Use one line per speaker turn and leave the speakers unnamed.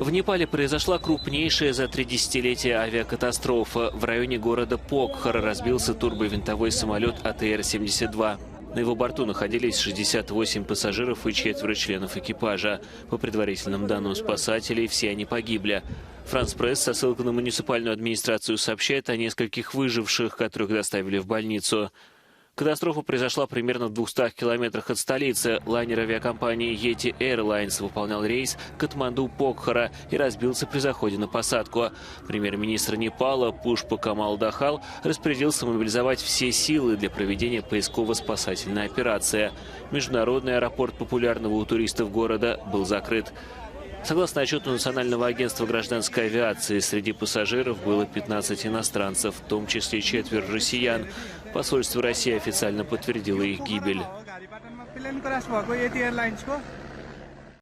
В Непале произошла крупнейшая за 3 десятилетия авиакатастрофа. В районе города Покхара разбился турбовинтовой самолет АТР-72. На его борту находились 68 пассажиров и 4 членов экипажа. По предварительным данным спасателей, все они погибли. Франс Пресс со ссылкой на муниципальную администрацию сообщает о нескольких выживших, которых доставили в больницу. Катастрофа произошла примерно в 200 километрах от столицы. Лайнер авиакомпании Yeti Airlines выполнял рейс Катманду-Покхара и разбился при заходе на посадку. Премьер-министр Непала Пушпа Камал Дахал распорядился мобилизовать все силы для проведения поисково-спасательной операции. Международный аэропорт популярного у туристов города был закрыт. Согласно отчету Национального агентства гражданской авиации, среди пассажиров было 15 иностранцев, в том числе 4 россиян. Посольство России официально подтвердило их гибель.